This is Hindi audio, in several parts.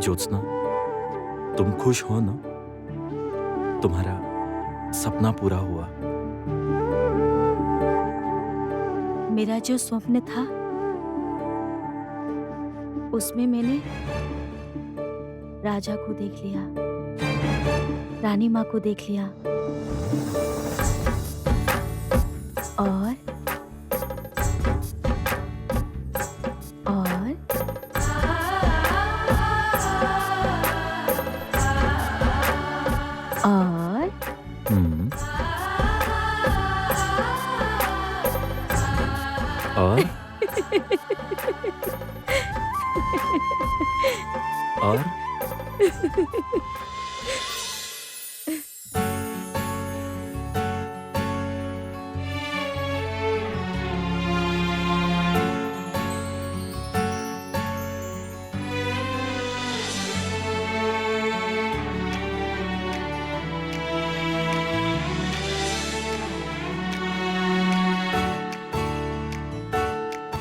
ज्योत्सना, तुम खुश हो ना? तुम्हारा सपना पूरा हुआ। मेरा जो स्वप्न था उसमें मैंने राजा को देख लिया, रानी माँ को देख लिया और और और हम्म। और और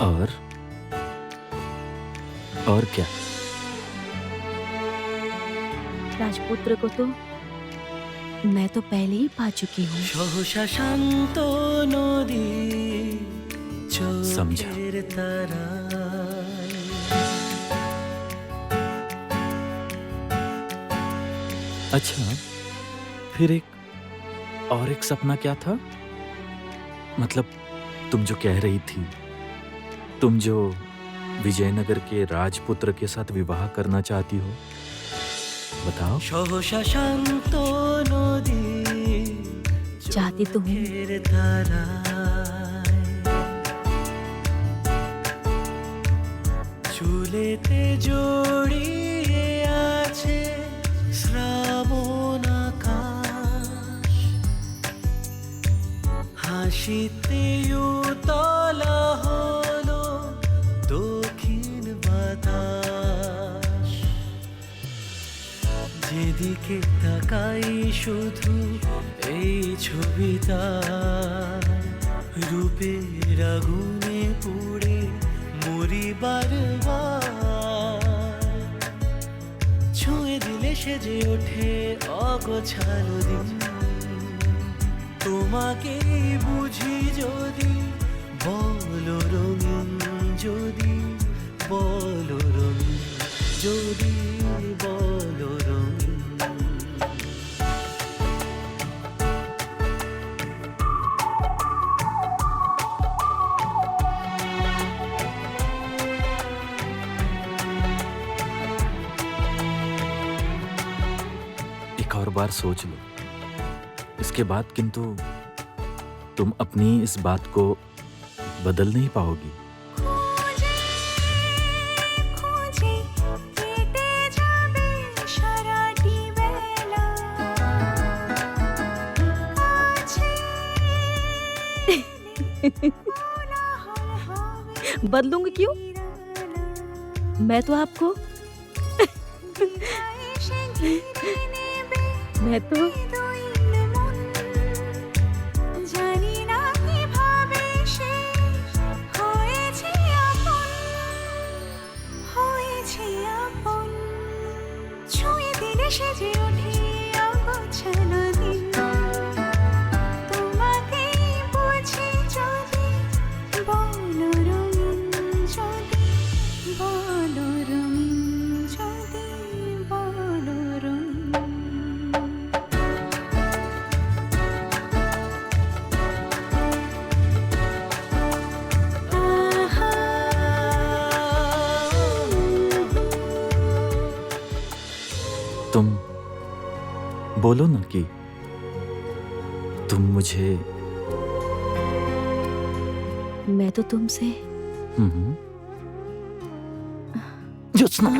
और और क्या? राजपुत्र को तो मैं तो पहले ही पा चुकी हूँ। সহসা শান্ত নদী समझा। চোখের তারায় अच्छा, फिर एक सपना क्या था? मतलब तुम जो कह रही थी, तुम जो विजयनगर के राजपुत्र के साथ विवाह करना चाहती हो, बताओ। সহসা শান্ত নদী चाहती तो हूँ, চোখের তারায় চুলেতে জড়িয়ে আছে শ্রাবণ আকাশ হাসিতে উতলা হলো দক্ষিণ বাতাস যেদিকে তাকাই শুধু এই ছবিটা রূপের আগুনে পুড়ে মরি বারবার ছুঁয়ে দিলে সেজে ওঠে অগোছালো দিন তোমাকেই বুঝি যদি বলো রঙিন যদি বলো রঙিন যদি বলো রঙিন एक और बार सोच लो। इसके बाद किंतु तुम अपनी इस बात को बदल नहीं पाओगी। बदलूंगी क्यों? मैं तो आपको मैं तो तुम बोलो ना कि तुम मुझे। मैं तो तुमसे ज्योत्सना,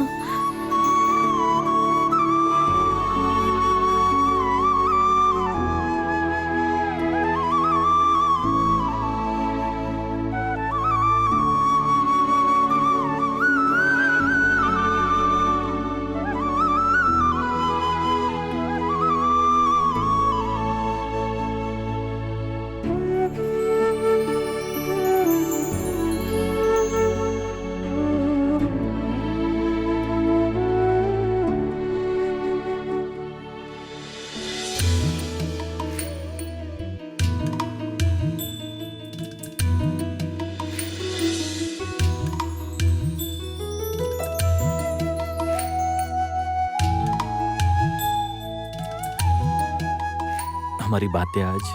हमारी बातें आज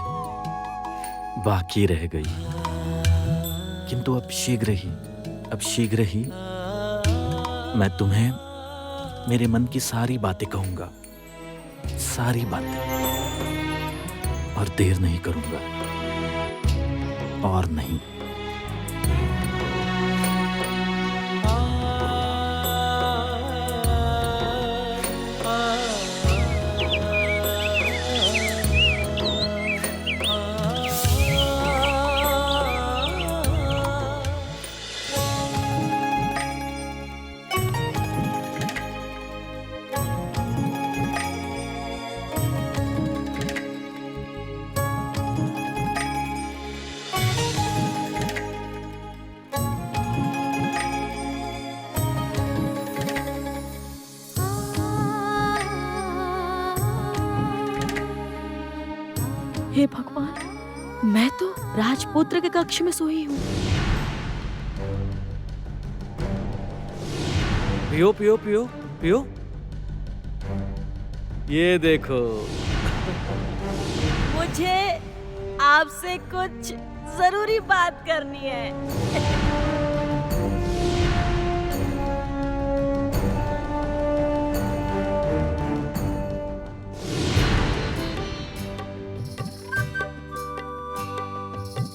बाकी रह गई, किंतु अब शीघ्र ही मैं तुम्हें मेरे मन की सारी बातें कहूंगा, सारी बातें, और देर नहीं करूंगा, और नहीं। हे भगवान, मैं तो राजपुत्र के कक्ष में सोई हूँ। पियो पियो पियो पियो, ये देखो। मुझे आपसे कुछ जरूरी बात करनी है।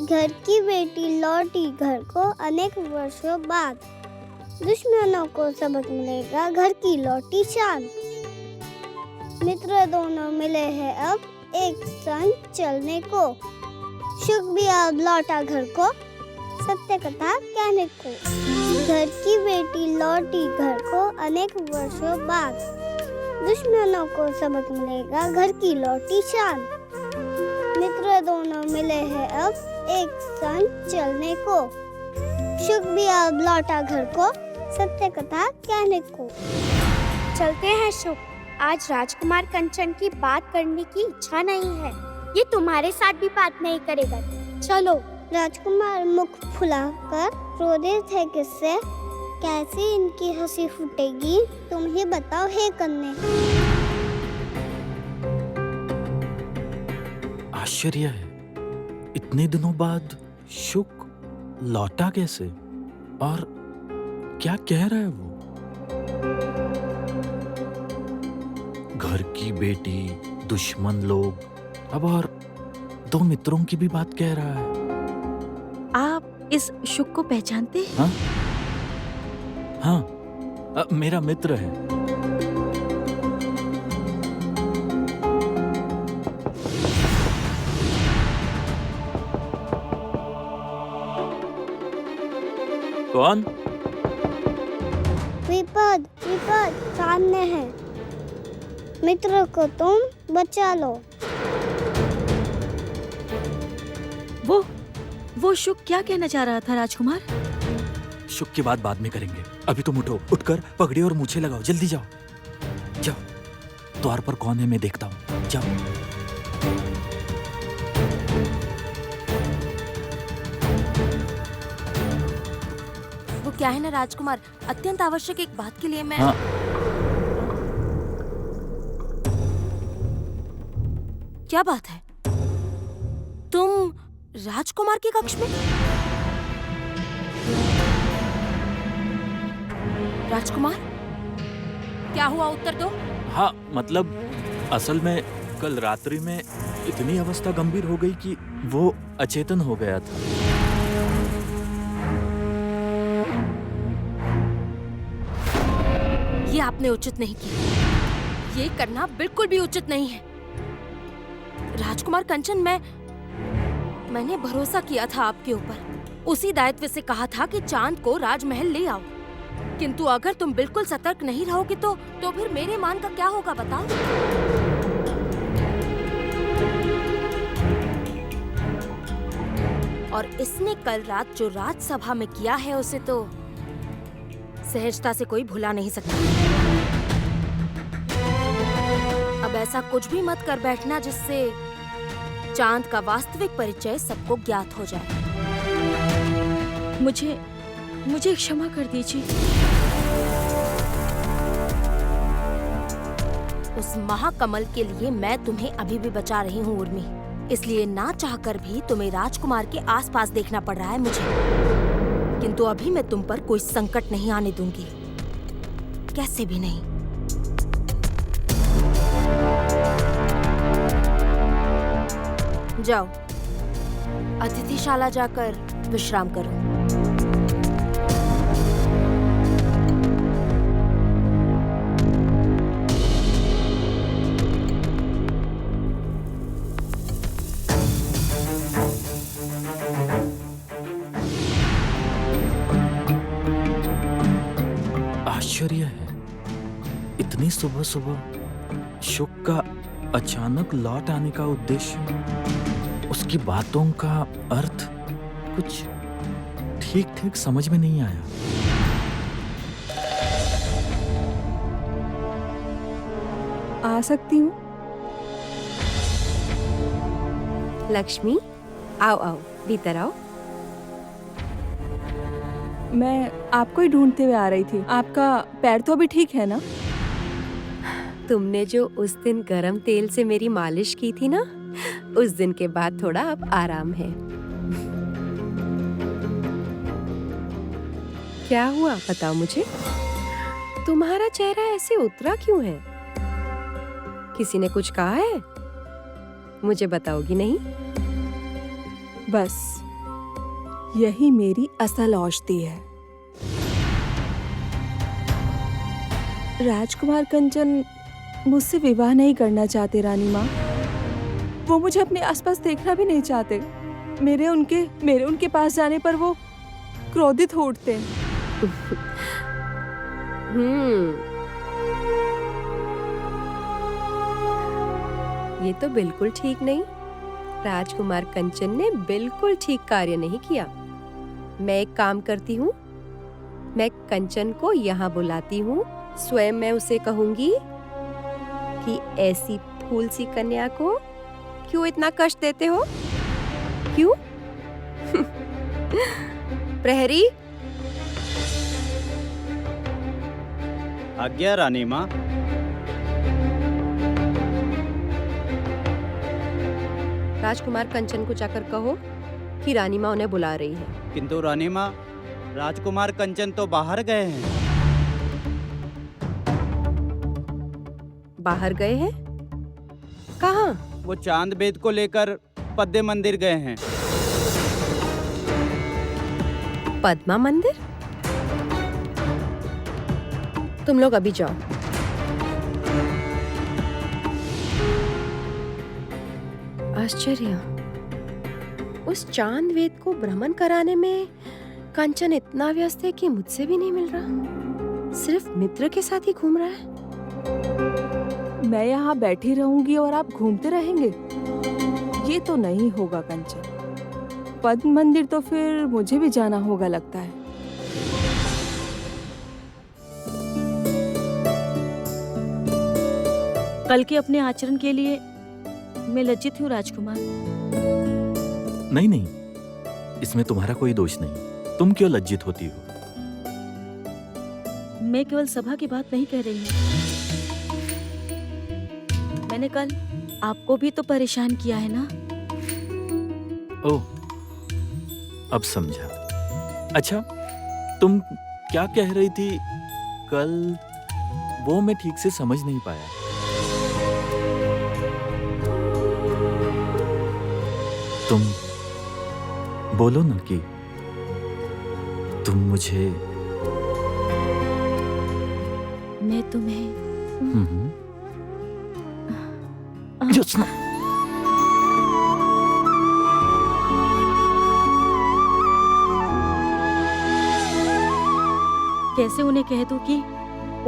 घर की बेटी लौटी घर को अनेक वर्षों बाद। दुश्मनों को सबक मिलेगा घर की लौटी शान। मित्र दोनों मिले हैं अब एक संग चलने को। सुख भी अब लौटा घर को सत्य कथा कहने को। घर की बेटी लौटी घर को अनेक वर्षों बाद। दुश्मनों को सबक मिलेगा घर की लौटी शान। मित्र दोनों मिले हैं अब एक संग चलने को। सुख भी अब लौटा घर को सत्य कथा कहने को। चलते हैं सुख, आज राजकुमार कंचन की बात करने की इच्छा नहीं है। ये तुम्हारे साथ भी बात नहीं करेगा। चलो। राजकुमार मुख फुलाकर क्रोधित है किससे? कैसी इनकी हंसी फूटेगी तुम ही बताओ हे कन्ने। आश्चर्य है, इतने दिनों बाद शुक लौटा कैसे, और क्या कह रहा है वो? घर की बेटी, दुश्मन लोग, अब और दो मित्रों की भी बात कह रहा है। आप इस शुक को पहचानते हैं? हाँ, मेरा मित्र है। कौन? विपद विपद सामने है। मित्र को तुम बचा लो। वो शुक क्या कहना चाह रहा था राजकुमार? शुक की बात बाद में करेंगे, अभी तुम उठो, उठकर पगड़ी और मूछें लगाओ, जल्दी जाओ जाओ। द्वार पर कौन है मैं देखता हूँ, जाओ। वो क्या है ना राजकुमार, अत्यंत आवश्यक एक बात के लिए मैं हाँ। क्या बात है? तुम राजकुमार के कक्ष में? राजकुमार, क्या हुआ, उत्तर दो। हाँ, मतलब असल में कल रात्रि में इतनी अवस्था गंभीर हो गई कि वो अचेतन हो गया था। ये आपने उचित नहीं किया। ये करना बिल्कुल भी उचित नहीं है। राजकुमार कंचन, मैंने भरोसा किया था आपके ऊपर। उसी दायित्व से कहा था कि चांद को राजमहल ले आओ। किंतु अगर तुम बिल्कुल सतर्क नहीं रहोगे तो फिर मेरे मान का क्या होगा, बताओ। और इसने कल रात जो राजसभा में किया है उसे तो सहजता से कोई भुला नहीं सकता। अब ऐसा कुछ भी मत कर बैठना जिससे चांद का वास्तविक परिचय सबको ज्ञात हो जाए। मुझे क्षमा कर दीजिए। उस महाकमल के लिए मैं तुम्हें अभी भी बचा रही हूँ उर्मी। इसलिए ना चाहकर भी तुम्हें राजकुमार के आसपास देखना पड़ रहा है मुझे। किंतु अभी मैं तुम पर कोई संकट नहीं आने दूंगी, कैसे भी नहीं। जाओ, अतिथिशाला जाकर विश्राम करो। आश्चर्य है, इतनी सुबह सुबह शुक का अचानक लौट आने का उद्देश्य, उसकी बातों का अर्थ कुछ ठीक ठीक समझ में नहीं आया। आ सकती हूँ? लक्ष्मी, आओ आओ, भीतर आओ। मैं आपको ही ढूंढते हुए आ रही थी। आपका पैर तो अभी ठीक है ना? तुमने जो उस दिन गरम तेल से मेरी मालिश की थी ना, उस दिन के बाद थोड़ा अब आराम है। क्या हुआ बताओ मुझे? तुम्हारा चेहरा ऐसे उतरा क्यों है? किसी ने कुछ कहा है? मुझे बताओगी नहीं? बस यही मेरी असल औषधि है। राजकुमार कंचन मुझसे विवाह नहीं करना चाहते रानी माँ। वो मुझे अपने आसपास देखना भी नहीं चाहते। मेरे उनके पास जाने पर वो क्रोधित हो उठते हैं। ये तो बिल्कुल ठीक नहीं। राजकुमार कंचन ने बिल्कुल ठीक कार्य नहीं किया। मैं एक काम करती हूँ, मैं कंचन को यहाँ बुलाती हूँ। स्वयं मैं उसे कहूंगी कि ऐसी फूल सी कन्या को क्यों इतना कष्ट देते हो? क्यों? प्रहरी, आज्ञा रानी माँ। राजकुमार कंचन को जाकर कहो कि रानी माँ उन्हें बुला रही है। किंतु रानी माँ, राजकुमार कंचन तो बाहर गए हैं। बाहर गए हैं? कहाँ? वो चांद बेद को लेकर पद्म मंदिर गए हैं। पद्मा मंदिर? तुम लोग अभी जाओ। आश्चर्य, उस चांद वेद को भ्रमण कराने में कंचन इतना व्यस्त है कि मुझसे भी नहीं मिल रहा, सिर्फ मित्र के साथ ही घूम रहा है। मैं यहाँ बैठी रहूंगी और आप घूमते रहेंगे? ये तो नहीं होगा कंचन। पद्म मंदिर तो फिर मुझे भी जाना होगा लगता है। कल के अपने आचरण के लिए मैं लज्जित हूँ राजकुमार। नहीं नहीं, इसमें तुम्हारा कोई दोष नहीं। तुम क्यों लज्जित होती हो? मैं केवल सभा की बात नहीं कह रही हूँ। मैंने कल आपको भी तो परेशान किया है ना। ओह, अब समझा। अच्छा, तुम क्या कह रही थी कल? वो मैं ठीक से समझ नहीं पाया। तुम बोलो ना कि तुम मुझे। मैं तुम्हें ज्योत्सना, कैसे उन्हें कह दूं कि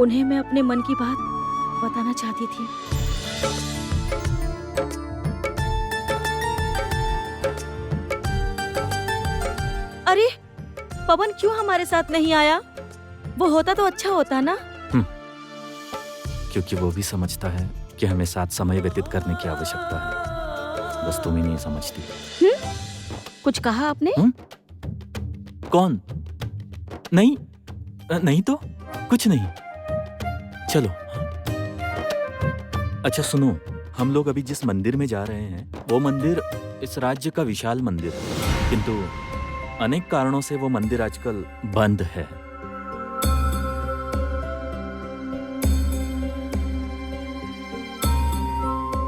उन्हें मैं अपने मन की बात बताना चाहती थी। अरे पवन क्यों हमारे साथ नहीं आया? वो होता तो अच्छा होता ना। क्योंकि वो भी समझता है कि हमें साथ समय व्यतीत करने की आवश्यकता है। बस तुम ही नहीं समझती। कुछ कहा आपने? कौन? नहीं नहीं तो कुछ नहीं। चलो। अच्छा सुनो, हम लोग अभी जिस मंदिर में जा रहे हैं वो मंदिर इस राज्य का विशाल मंदिर है, किंतु अनेक कारणों से वो मंदिर आजकल बंद है।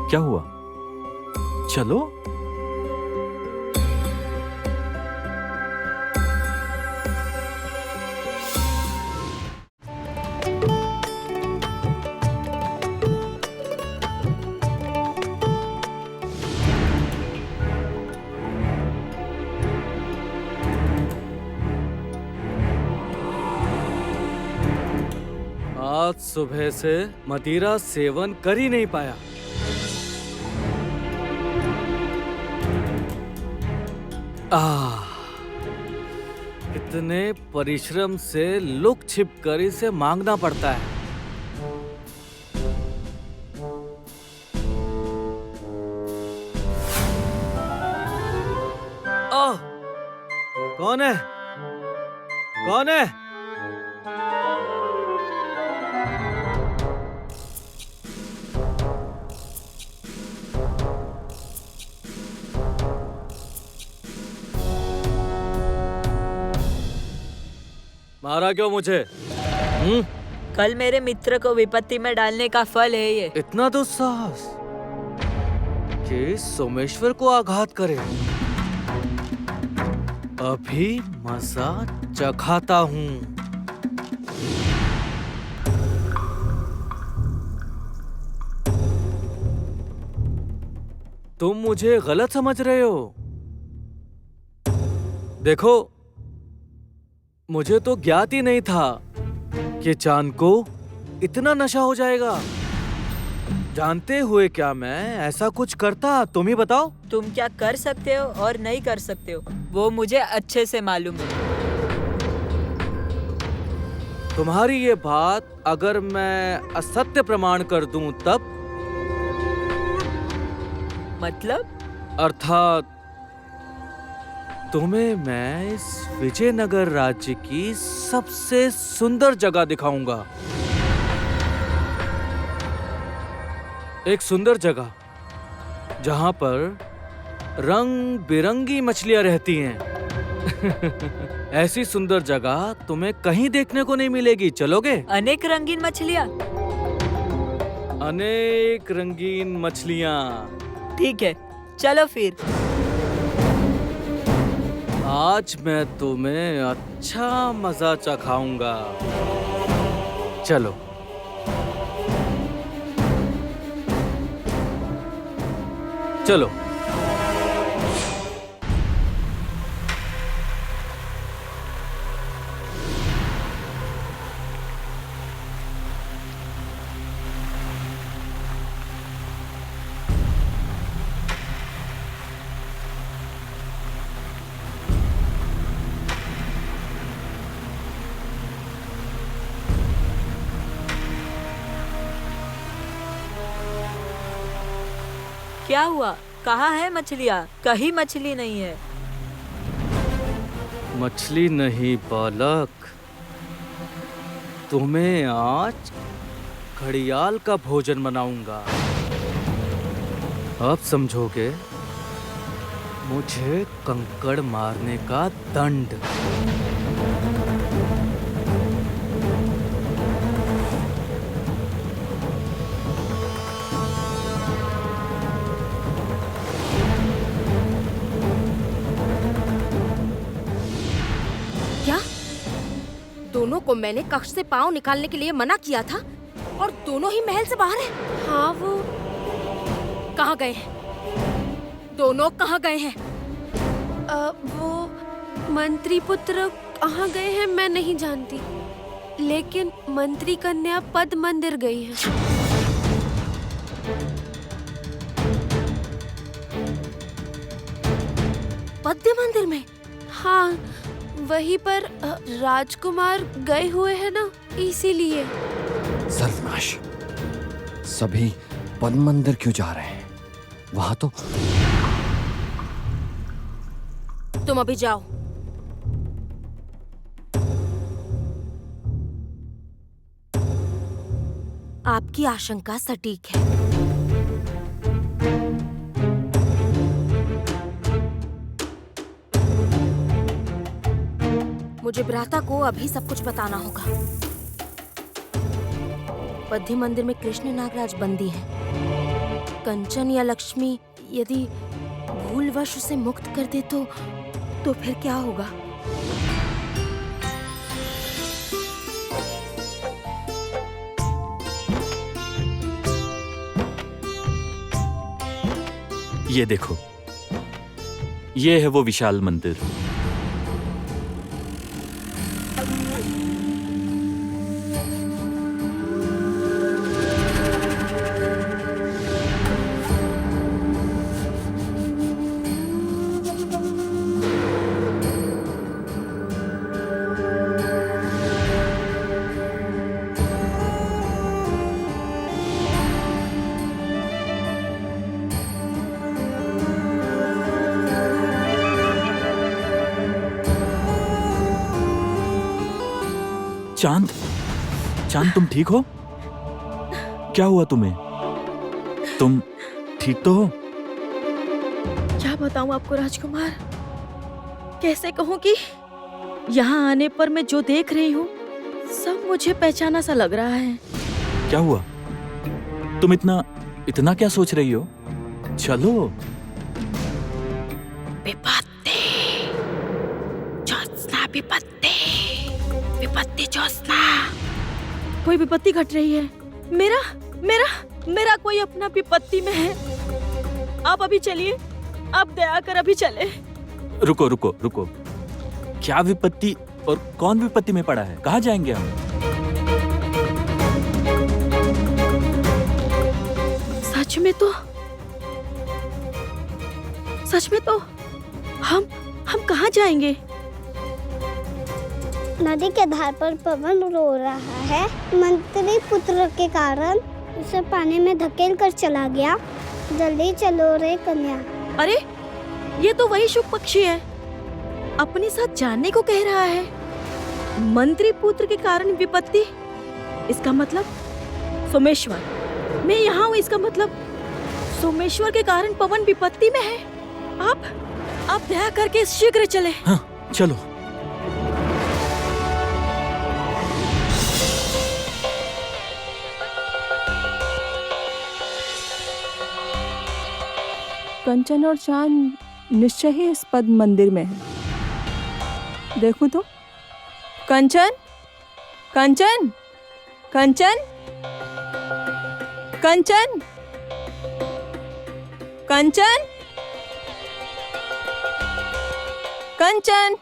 क्या हुआ? चलो। आज सुबह से मदिरा सेवन कर ही नहीं पाया। कितने परिश्रम से लुक छिप कर इसे मांगना पड़ता है। ओह, कौन है? कौन है? मारा क्यों मुझे? कल मेरे मित्र को विपत्ति में डालने का फल है ये। इतना दुस्साहस कि सोमेश्वर को आघात करे। अभी मजा चखाता हूँ। तुम मुझे गलत समझ रहे हो। देखो, मुझे तो ज्ञात ही नहीं था कि चांद को इतना नशा हो जाएगा। जानते हुए क्या मैं ऐसा कुछ करता? तुम ही बताओ। तुम क्या कर सकते हो और नहीं कर सकते हो वो मुझे अच्छे से मालूम है। तुम्हारी ये बात अगर मैं असत्य प्रमाण कर दूं तब? मतलब? अर्थात तुम्हें मैं इस विजयनगर राज्य की सबसे सुंदर जगह दिखाऊंगा। एक सुंदर जगह जहां पर रंग बिरंगी मछलियां रहती हैं। ऐसी सुंदर जगह तुम्हें कहीं देखने को नहीं मिलेगी। चलोगे? अनेक रंगीन मछलियाँ? अनेक रंगीन मछलियां। ठीक है, चलो फिर। आज मैं तुम्हें अच्छा मजा चखाऊंगा। चलो। चलो। क्या हुआ? कहाँ है मछलियाँ? कहीं मछली नहीं है। मछली नहीं बालक, तुम्हें आज घड़ियाल का भोजन बनाऊंगा। अब समझोगे मुझे कंकड़ मारने का दंड। क्या? दोनों को मैंने कक्ष से पाँव निकालने के लिए मना किया था और दोनों ही महल से बाहर हैं। हाँ, वो कहाँ गए हैं? दोनों कहाँ गए हैं? वो मंत्री पुत्र कहाँ गए हैं मैं नहीं जानती, लेकिन मंत्री कन्या पद मंदिर गई है। पद्य मंदिर में? हाँ, वहीं पर राजकुमार गए हुए हैं ना, इसीलिए। सर्वनाश, सभी पद मंदिर क्यों जा रहे हैं? वहां तो तुम अभी जाओ। आपकी आशंका सटीक है। मुझे भ्राता को अभी सब कुछ बताना होगा। बद्धी मंदिर में कृष्ण नागराज बंदी हैं। कंचन या लक्ष्मी यदि भूलवश उसे मुक्त कर दे तो फिर क्या होगा? ये देखो, ये है वो विशाल मंदिर। चांद, चांद तुम ठीक हो? क्या हुआ तुम्हें? तुम ठीक तो हो? क्या बताऊं आपको राजकुमार, कैसे कहूं कि यहाँ आने पर मैं जो देख रही हूँ सब मुझे पहचाना सा लग रहा है। क्या हुआ? तुम इतना क्या सोच रही हो? चलो। विपत्ति, ज्योत्सना विपत्ति, विपत्ति ज्योत्सना। कोई विपत्ति घट रही है। मेरा मेरा मेरा कोई अपना विपत्ति में है। आप अभी चलिए, आप दया कर अभी चले। रुको रुको रुको, क्या विपत्ति और कौन विपत्ति में पड़ा है? कहाँ जाएंगे हम? सच में तो हम कहाँ जाएंगे? नदी के धार पर पवन रो रहा है। मंत्री पुत्र के कारण उसे पानी में धकेल कर चला गया। जल्दी चलो रे कन्या। अरे ये तो वही शुक पक्षी है, अपने साथ जाने को कह रहा है। मंत्री पुत्र के कारण विपत्ति, इसका मतलब सोमेश्वर। मैं यहाँ हूँ, इसका मतलब सोमेश्वर के कारण पवन विपत्ति में है। आप दया करके शीघ्र चले। हाँ, चलो। कंचन और चांद निश्चय ही इस पद्म मंदिर में है। देखूं तो कंचन, कंचन, कंचन, कंचन, कंचन, कंचन,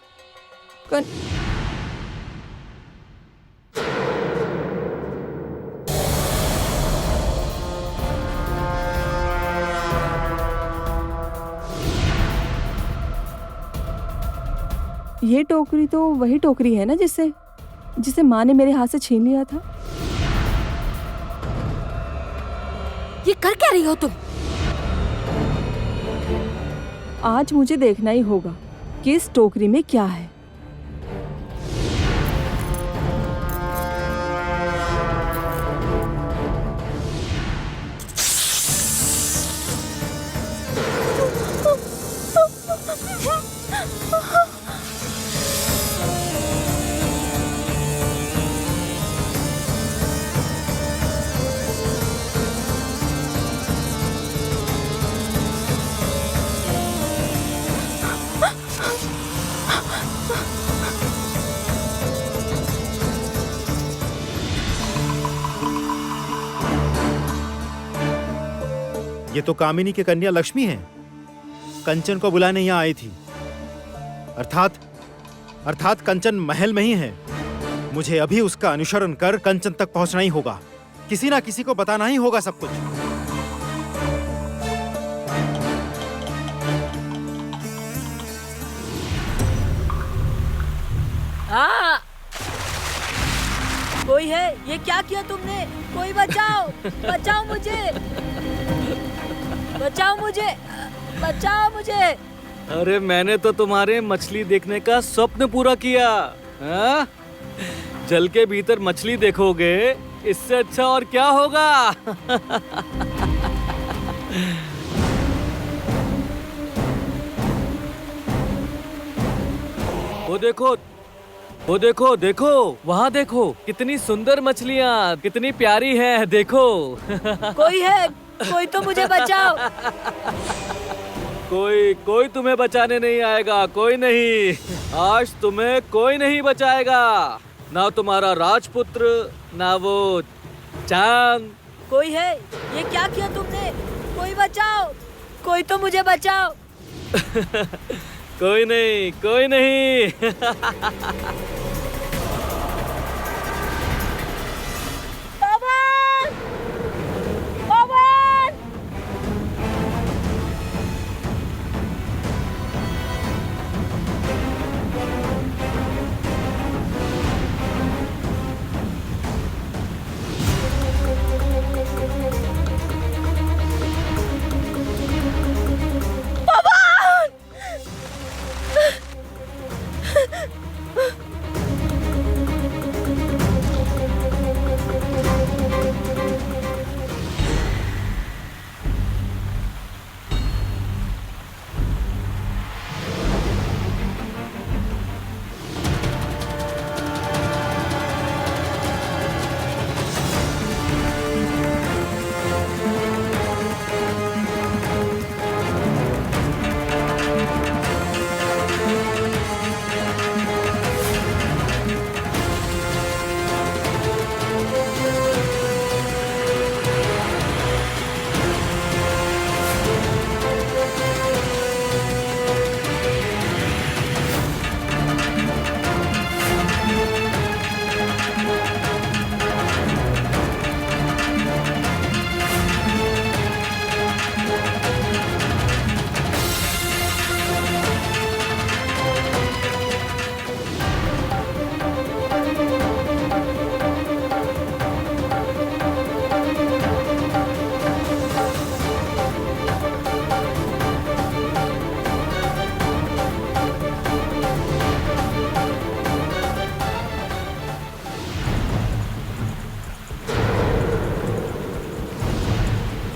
ये टोकरी तो वही टोकरी है ना जिसे माँ ने मेरे हाथ से छीन लिया था। ये कर क्या रही हो तुम? आज मुझे देखना ही होगा कि इस टोकरी में क्या है। ये तो कामिनी की कन्या लक्ष्मी है, कंचन को बुलाने यहाँ आई थी। अर्थात कंचन महल में ही है। मुझे अभी उसका अनुसरण कर कंचन तक पहुंचना ही होगा। किसी ना किसी को बताना ही होगा सब कुछ। कोई है? ये क्या किया तुमने? कोई बचाओ, बचाओ मुझे, बचाओ मुझे, बचाओ मुझे। अरे मैंने तो तुम्हारे मछली देखने का स्वप्न पूरा किया। हाँ? जल के भीतर मछली देखोगे, इससे अच्छा और क्या होगा? वो देखो, वो देखो देखो, वहाँ देखो, कितनी सुंदर मछलियाँ, कितनी प्यारी है, देखो। कोई है, कोई तो मुझे बचाओ। कोई तुम्हें बचाने नहीं आएगा, कोई नहीं। आज तुम्हें कोई नहीं बचाएगा, ना तुम्हारा राजपुत्र, ना वो चांद। कोई है, ये क्या किया तुमने? कोई बचाओ, कोई तो मुझे बचाओ। कोई नहीं, कोई नहीं। पवन! पवन!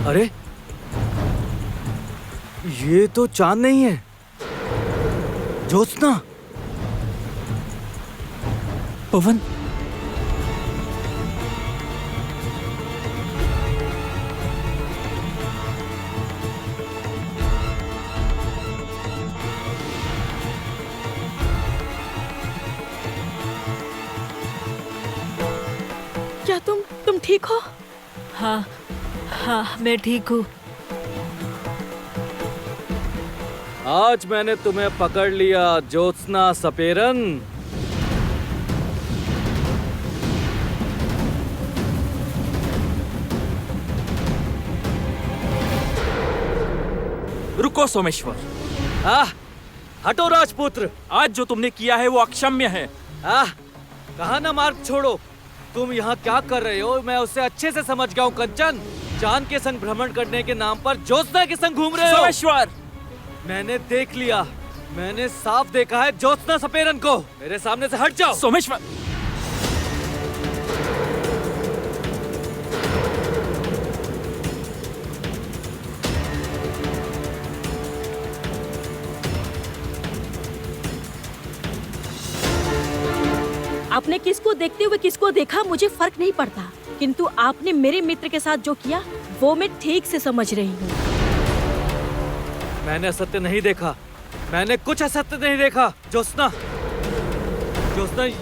अरे, ये तो चांद नहीं है, ज्योत्सना। पवन, क्या तुम ठीक हो? हाँ हाँ, मैं ठीक हूँ। आज मैंने तुम्हें पकड़ लिया, ज्योत्सना सपेरन। रुको सोमेश्वर। हटो राजपुत्र। आज जो तुमने किया है वो अक्षम्य है। कहा ना मार्ग छोड़ो। तुम यहाँ क्या कर रहे हो, मैं उसे अच्छे से समझ गया हूँ कंचन। चांद के संग भ्रमण करने के नाम पर ज्योत्सना के संग घूम रहे हो। सोमेश्वर, मैंने देख लिया, मैंने साफ देखा है ज्योत्सना सपेरन को। मेरे सामने से हट जाओ। सोमेश्वर, आपने किसको देखते हुए किसको देखा मुझे फर्क नहीं पड़ता, किंतु आपने मेरे मित्र के साथ जो किया वो मैं ठीक से समझ रही हूँ। मैंने असत्य नहीं देखा, मैंने कुछ असत्य नहीं देखा। ज्योत्सना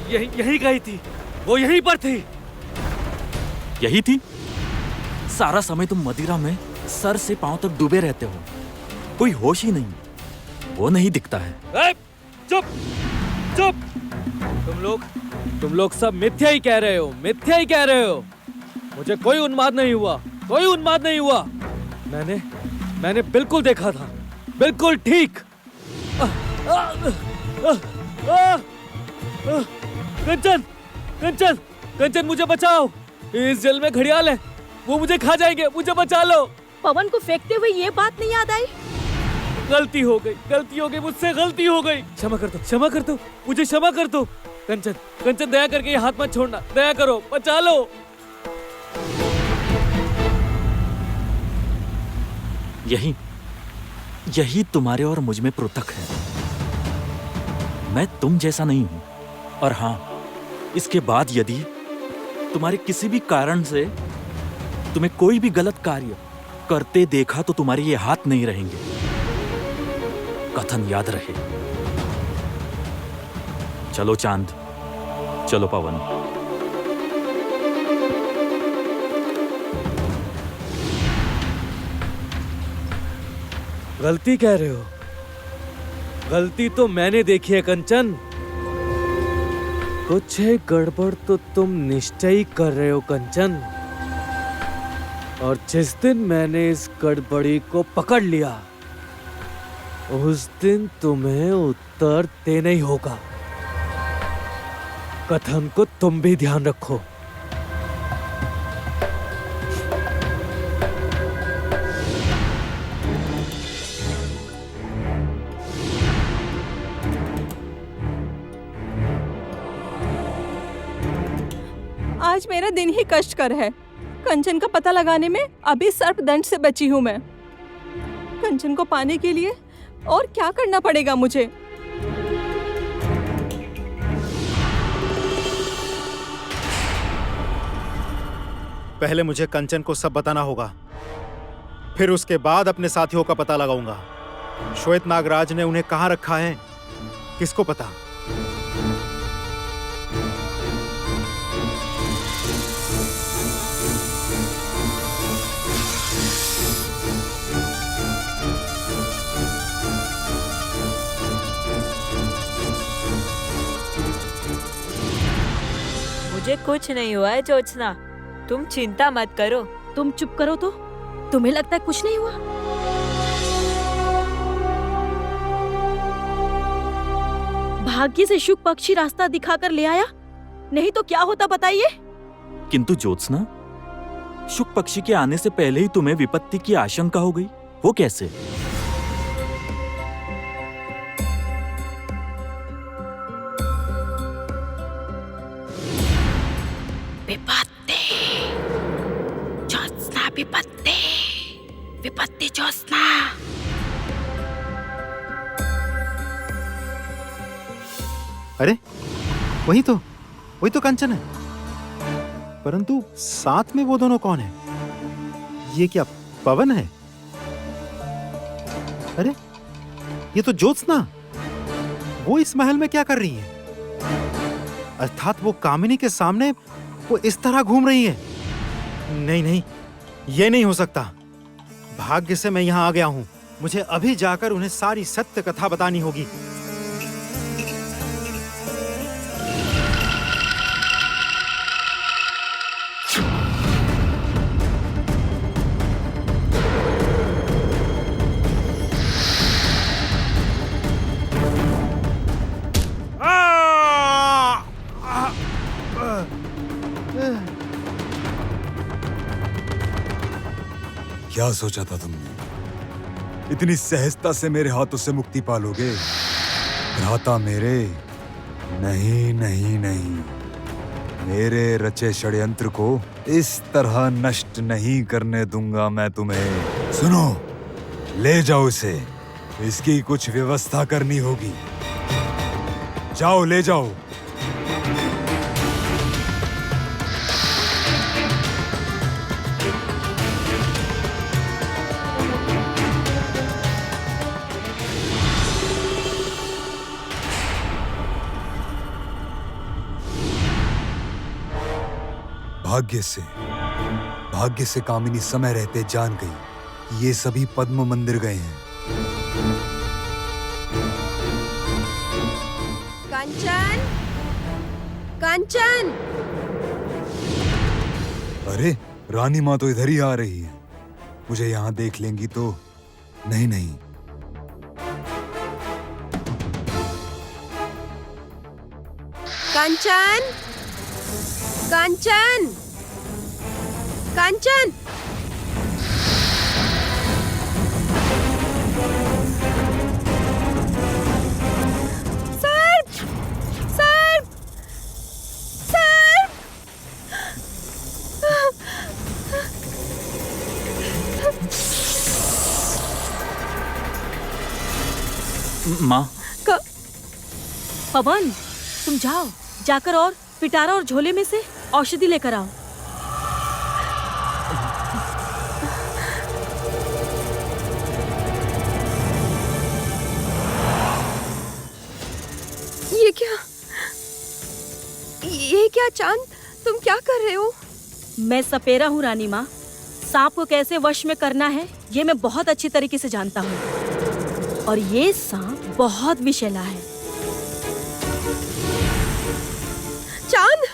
यही गई थी, वो यहीं पर थी। यही थी? सारा समय तुम मदिरा में सर से पांव तक डूबे रहते हो, कोई होश ही नहीं, वो नहीं दिखता है। चुप चुप। तुम लोग सब मिथ्या ही कह रहे हो, मिथ्या ही कह रहे हो। मुझे कोई उन्माद नहीं हुआ, कोई उन्माद नहीं हुआ। मैंने बिल्कुल देखा था, बिल्कुल ठीक। कंचन, कंचन, कंचन, मुझे बचाओ। इस जल में घड़ियाल है, वो मुझे खा जाएंगे, मुझे बचा लो। पवन को फेंकते हुए ये बात नहीं याद आई? गलती हो गई, मुझसे गलती हो गई। क्षमा कर दो, मुझे क्षमा कर दो। कंचन, कंचन, दया करके ये हाथ मत छोड़ना, दया करो, बचा लो। यही तुम्हारे और मुझ में पृथक है। मैं तुम जैसा नहीं हूं, और हाँ, इसके बाद यदि तुम्हारे किसी भी कारण से तुम्हें कोई भी गलत कार्य करते देखा तो तुम्हारे ये हाथ नहीं रहेंगे। कथन याद रहे। चलो चांद, चलो पवन। गलती कह रहे हो? गलती तो मैंने देखी है कंचन। कुछ है गड़बड़ तो तुम निश्चय ही कर रहे हो कंचन। और जिस दिन मैंने इस गड़बड़ी को पकड़ लिया उस दिन तुम्हें उत्तर देना ही होगा। कथन को तुम भी ध्यान रखो। आज मेरा दिन ही कष्टकर है। कंचन का पता लगाने में अभी सर्पदंश से बची हूँ मैं। कंचन को पाने के लिए और क्या करना पड़ेगा मुझे? पहले मुझे कंचन को सब बताना होगा, फिर उसके बाद अपने साथियों का पता लगाऊंगा। श्वेत नागराज ने उन्हें कहाँ रखा है, किसको पता? मुझे कुछ नहीं हुआ है ज्योत्सना, तुम चिंता मत करो। तुम चुप करो तो। तुम्हें लगता है कुछ नहीं हुआ? भाग्य से शुक पक्षी रास्ता दिखाकर ले आया, नहीं तो क्या होता बताइए। किंतु ज्योत्सना, शुक पक्षी के आने से पहले ही तुम्हें विपत्ति की आशंका हो गई, वो कैसे? विपत्ति ज्योत्सना, विपत्ति विपत्ति ज्योत्सना। अरे वही तो कंचन है। परंतु साथ में वो दोनों कौन है? ये क्या पवन है? अरे ये तो ज्योत्सना। वो इस महल में क्या कर रही है? अर्थात वो कामिनी के सामने वो इस तरह घूम रही है। नहीं, ये नहीं हो सकता। भाग्य से मैं यहाँ आ गया हूँ। मुझे अभी जाकर उन्हें सारी सत्य कथा बतानी होगी। क्या सोचा था तुमने? इतनी सहजता से मेरे हाथों से मुक्ति पालोगे? भ्राता मेरे, नहीं नहीं नहीं, मेरे रचे षड्यंत्र को इस तरह नष्ट नहीं करने दूंगा मैं तुम्हें। सुनो, ले जाओ इसे, इसकी कुछ व्यवस्था करनी होगी। जाओ, ले जाओ। भाग्य से कामिनी समय रहते जान गई ये सभी पद्म मंदिर गए हैं। कंचन, कंचन! अरे रानी माँ तो इधर ही आ रही है। मुझे यहाँ देख लेंगी तो? नहीं नहीं, कंचन, कंचन, कंचन! सर्प! सर्प! सर्प! माँ। पवन, तुम जाओ। जाकर और पिटारा और झोले में से औषधि लेकर आओ। ये क्या चांद, तुम क्या कर रहे हो? मैं सपेरा हूँ रानी माँ। सांप को कैसे वश में करना है ये मैं बहुत अच्छी तरीके से जानता हूँ, और ये सांप बहुत विषैला है। चांद,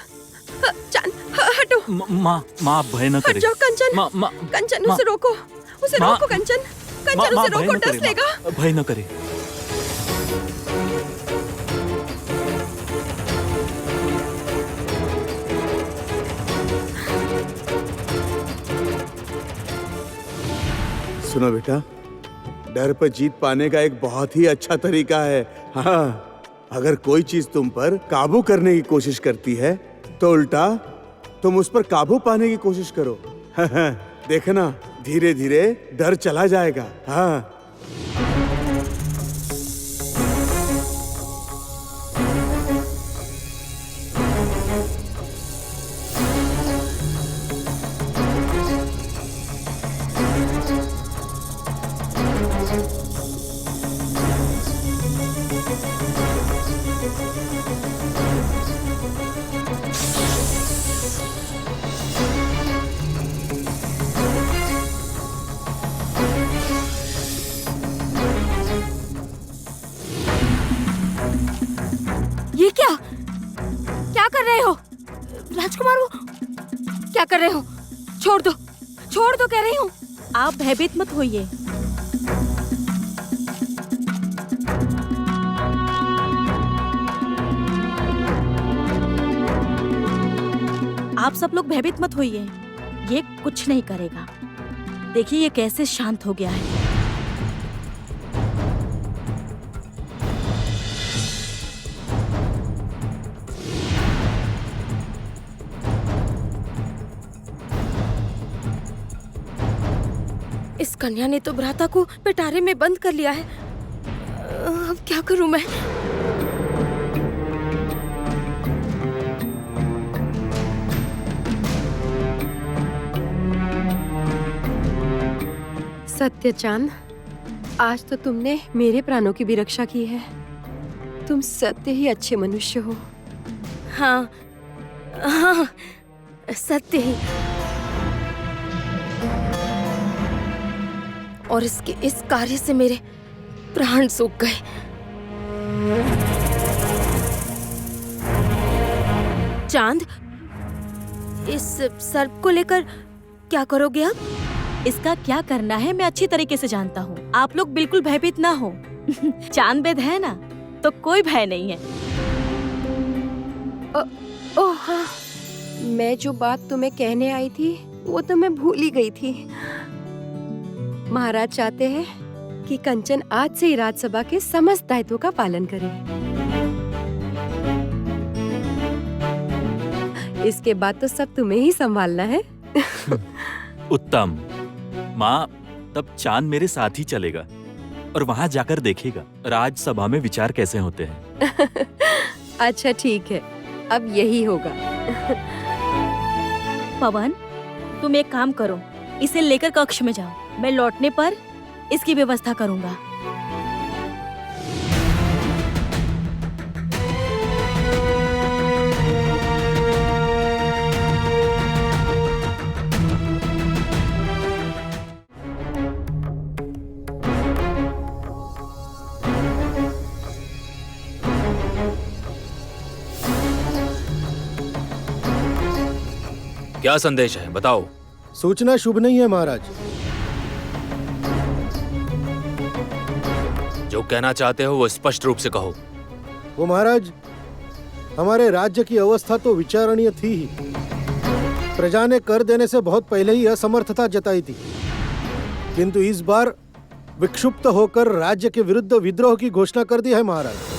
चांद हटो। माँ आप भय न हट करे। जाओ कंचन। माँ कंचन उसे रोको, उसे माँ- रोको कंचन। कंचन उसे रोको, डस लेगा। भय न करे। सुनो बेटा, डर पर जीत पाने का एक बहुत ही अच्छा तरीका है। हाँ, अगर कोई चीज तुम पर काबू करने की कोशिश करती है तो उल्टा तुम उस पर काबू पाने की कोशिश करो। देखना, धीरे धीरे डर चला जाएगा। हाँ। ये क्या कर रहे हो राजकुमार? वो क्या कर रहे हो? छोड़ दो कह रही हूँ। आप भयभीत मत होइए। आप सब लोग भयभीत मत होइए, ये कुछ नहीं करेगा। देखिए ये कैसे शांत हो गया है। इस कन्या ने तो भ्राता को पिटारे में बंद कर लिया है। अब क्या करूं मैं? सत्य चांद, आज तो तुमने मेरे प्राणों की भी रक्षा की है। तुम सत्य ही अच्छे मनुष्य हो। हाँ, सत्य ही। और इसके इस कार्य से मेरे प्राण सूख गए। चांद, इस सर्प को लेकर क्या करोगे अब? इसका क्या करना है मैं अच्छी तरीके से जानता हूँ। आप लोग बिल्कुल भयभीत ना हो। चांद वेद है ना, तो कोई भय नहीं है। ओह हाँ, मैं जो बात तुम्हें कहने आई थी वो तो मैं भूल ही गई थी। महाराज चाहते हैं कि कंचन आज से ही राजसभा के समस्त दायित्वों का पालन करे। इसके बाद तो सब तुम्हें ही संभालना है। उत्तम। माँ, तब चांद मेरे साथ ही चलेगा और वहाँ जाकर देखेगा राजसभा में विचार कैसे होते हैं। अच्छा ठीक है, अब यही होगा। पवन, तुम एक काम करो, इसे लेकर कक्ष में जाओ। मैं लौटने पर इसकी व्यवस्था करूंगा। क्या संदेश है, बताओ। सूचना शुभ नहीं है महाराज। जो कहना चाहते हो वो स्पष्ट रूप से कहो। वो महाराज, हमारे राज्य की अवस्था तो विचारणीय थी ही। प्रजा ने कर देने से बहुत पहले ही असमर्थता जताई थी, किंतु इस बार विक्षुब्ध होकर राज्य के विरुद्ध विद्रोह की घोषणा कर दी है महाराज।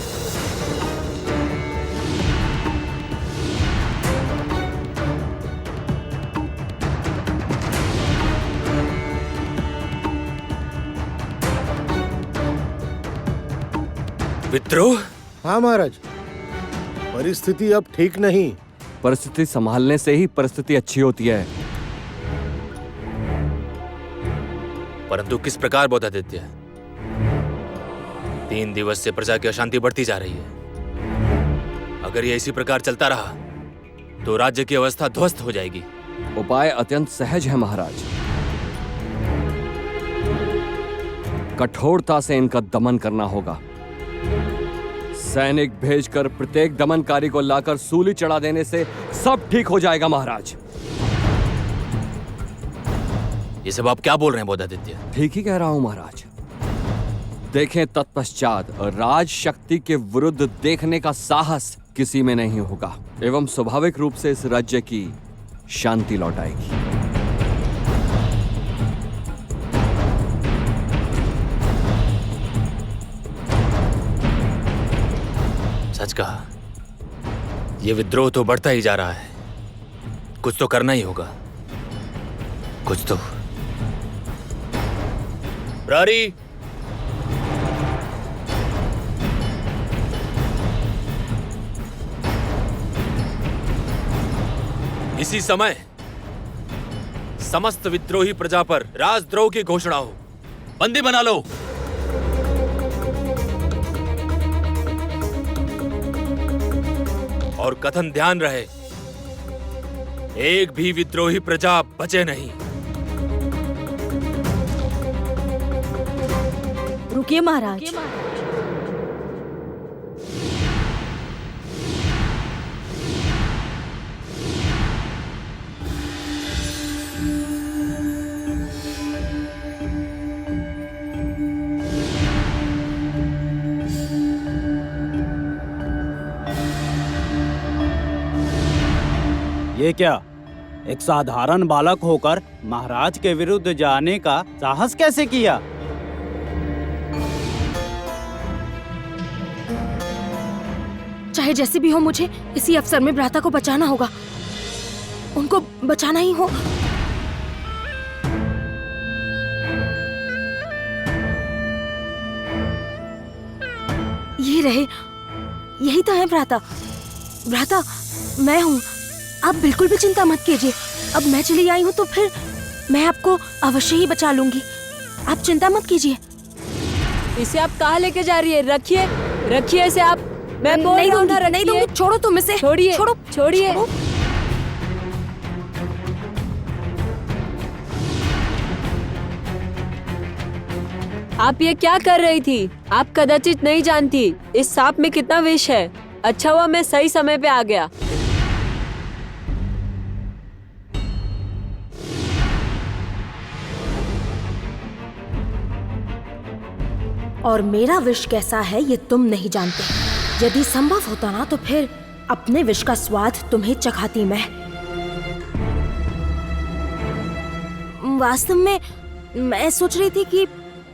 विद्रोह? हाँ महाराज, परिस्थिति अब ठीक नहीं। परिस्थिति संभालने से ही परिस्थिति अच्छी होती है। परंतु किस प्रकार बोधादित्य? 3 दिवस से प्रजा की अशांति बढ़ती जा रही है। अगर ये इसी प्रकार चलता रहा तो राज्य की अवस्था ध्वस्त हो जाएगी। उपाय अत्यंत सहज है महाराज। कठोरता से इनका दमन करना होगा। सैनिक भेजकर प्रत्येक दमनकारी को लाकर सूली चढ़ा देने से सब ठीक हो जाएगा महाराज। ये सब आप क्या बोल रहे हैं बोधादित्य? ठीक ही कह रहा हूं महाराज। देखें, तत्पश्चात राज शक्ति के विरुद्ध देखने का साहस किसी में नहीं होगा एवं स्वाभाविक रूप से इस राज्य की शांति लौट आएगी। सच कहा, ये विद्रोह तो बढ़ता ही जा रहा है। कुछ तो करना ही होगा, कुछ तो। प्रहरी, इसी समय समस्त विद्रोही प्रजा पर राजद्रोह की घोषणा हो। बंदी बना लो। और कथन ध्यान रहे, एक भी विद्रोही प्रजा बचे नहीं। रुकिए महाराज। ये क्या, एक साधारण बालक होकर महाराज के विरुद्ध जाने का साहस कैसे किया? चाहे जैसे भी हो, मुझे इसी अवसर में भ्राता को बचाना होगा। उनको बचाना ही हो। ये रहे, यही तो है भ्राता। भ्राता, मैं हूँ, आप बिल्कुल भी चिंता मत कीजिए। अब मैं चली आई हूँ तो फिर मैं आपको अवश्य ही बचा लूंगी। आप चिंता मत कीजिए। इसे आप कहाँ लेके जा रही है? रखिए, रखिए इसे आप। मैं बोल नहीं रहा हूं ना, दूंगी, नहीं रखिए। दूंगी। छोड़ो तुम इसे। छोड़िए, छोड़ो, छोड़िए। छोड़ो। आप ये क्या कर रही थी? आप कदाचित नहीं जानती इस सांप में कितना विष है। अच्छा हुआ मैं सही समय पे आ गया। और मेरा विष कैसा है ये तुम नहीं जानते। यदि संभव होता ना तो फिर अपने विष का स्वाद तुम्हें चखाती मैं। वास्तव में मैं सोच रही थी कि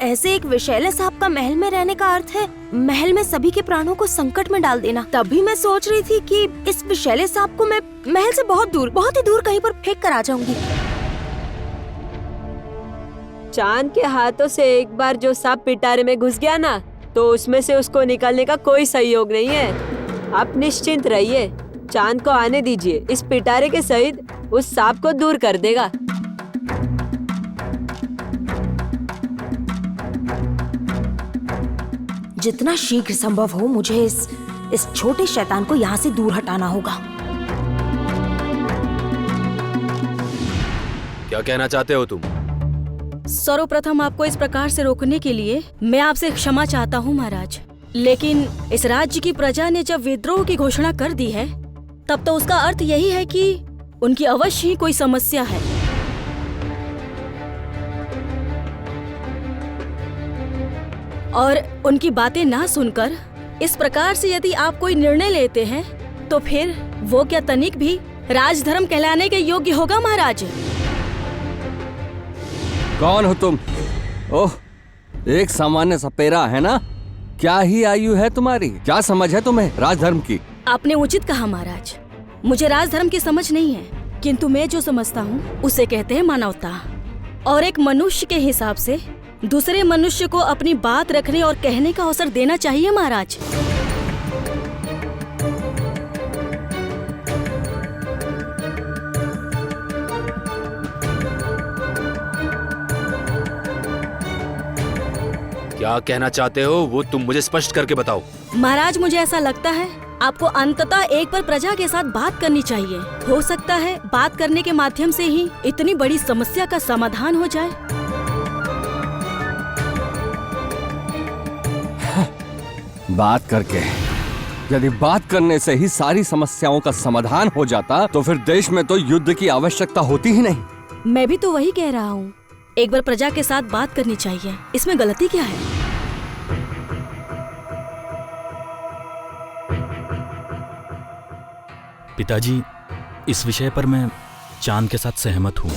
ऐसे एक विषैले सांप का महल में रहने का अर्थ है महल में सभी के प्राणों को संकट में डाल देना। तभी मैं सोच रही थी कि इस विषैले सांप को मैं महल से बहुत ही दूर कहीं पर फेंक कर आ जाऊंगी। चांद के हाथों से एक बार जो सांप पिटारे में घुस गया ना, तो उसमें से उसको निकालने का कोई सहयोग नहीं है। आप निश्चिंत रहिए, चांद को आने दीजिए। इस पिटारे के सहित उस सांप को दूर कर देगा। जितना शीघ्र संभव हो मुझे इस छोटे शैतान को यहाँ से दूर हटाना होगा। क्या कहना चाहते हो तुम? सर्वप्रथम आपको इस प्रकार से रोकने के लिए मैं आपसे क्षमा चाहता हूँ महाराज। लेकिन इस राज्य की प्रजा ने जब विद्रोह की घोषणा कर दी है, तब तो उसका अर्थ यही है कि उनकी अवश्य ही कोई समस्या है। और उनकी बातें ना सुनकर इस प्रकार से यदि आप कोई निर्णय लेते हैं, तो फिर वो क्या तनिक भी राजधर्म कहलाने के योग्य होगा महाराज? कौन हो तुम? ओह, एक सामान्य सपेरा है ना? क्या ही आयु है तुम्हारी? क्या समझ है तुम्हें राजधर्म की? आपने उचित कहा महाराज। मुझे राजधर्म की समझ नहीं है, किंतु मैं जो समझता हूँ उसे कहते हैं मानवता। और एक मनुष्य के हिसाब से दूसरे मनुष्य को अपनी बात रखने और कहने का अवसर देना चाहिए महाराज। क्या कहना चाहते हो वो तुम मुझे स्पष्ट करके बताओ। महाराज, मुझे ऐसा लगता है आपको अंततः एक बार प्रजा के साथ बात करनी चाहिए। हो सकता है बात करने के माध्यम से ही इतनी बड़ी समस्या का समाधान हो जाए। बात करके, यदि बात करने से ही सारी समस्याओं का समाधान हो जाता तो फिर देश में तो युद्ध की आवश्यकता होती ही नहीं। मैं भी तो वही कह रहा हूँ, एक बार प्रजा के साथ बात करनी चाहिए। इसमें गलती क्या है? पिताजी, इस विषय पर मैं चांद के साथ सहमत हूँ।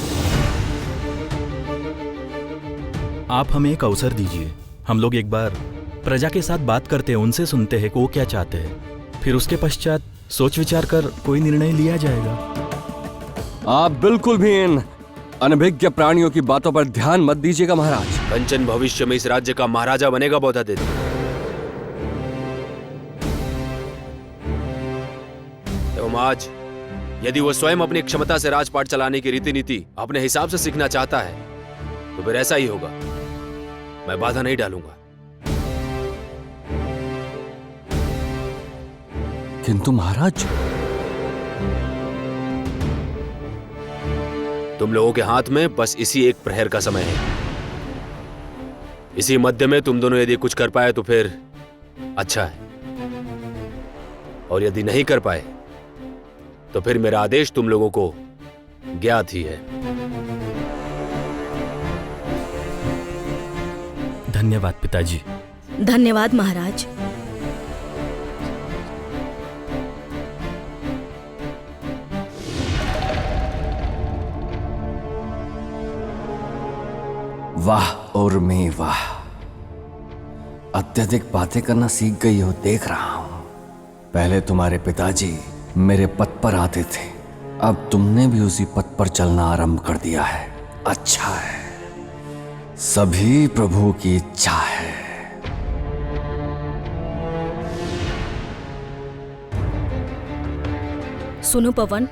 आप हमें एक अवसर दीजिए, हम लोग एक बार प्रजा के साथ बात करते हैं, उनसे सुनते हैं कि वो क्या चाहते हैं, फिर उसके पश्चात सोच विचार कर कोई निर्णय लिया जाएगा। आप बिल्कुल भी इन अनभिज्ञ प्राणियों की बातों पर ध्यान मत दीजिएगा महाराज। कंचन भविष्य में इस राज्य का महाराजा बनेगा बौद्धादित्य। एवं आज यदि वो स्वयं अपनी क्षमता से राजपाट चलाने की रीति नीति अपने हिसाब से सीखना चाहता है तो फिर ऐसा ही होगा। मैं बाधा नहीं डालूंगा। किंतु महाराज, तुम लोगों के हाथ में बस इसी एक प्रहर का समय है। इसी मध्य में तुम दोनों यदि कुछ कर पाए तो फिर अच्छा है, और यदि नहीं कर पाए तो फिर मेरा आदेश तुम लोगों को ज्ञात ही है। धन्यवाद पिताजी। धन्यवाद महाराज। वाह और मैं वाह, अत्यधिक बातें करना सीख गई हो, देख रहा हूं। पहले तुम्हारे पिताजी मेरे पथ पर आते थे, अब तुमने भी उसी पथ पर चलना आरंभ कर दिया है। अच्छा है, सभी प्रभु की इच्छा है। सुनो पवन,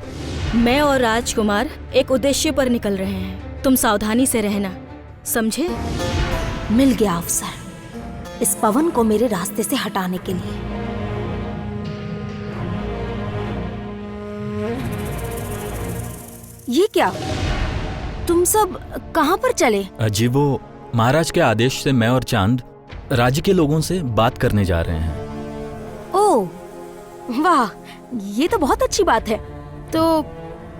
मैं और राजकुमार एक उद्देश्य पर निकल रहे हैं। तुम सावधानी से रहना, समझे? मिल गया अवसर इस पवन को मेरे रास्ते से हटाने के लिए। ये क्या, तुम सब कहां पर चले? जी वो महाराज के आदेश से मैं और चांद राज्य के लोगों से बात करने जा रहे हैं। ओह वाह, ये तो बहुत अच्छी बात है। तो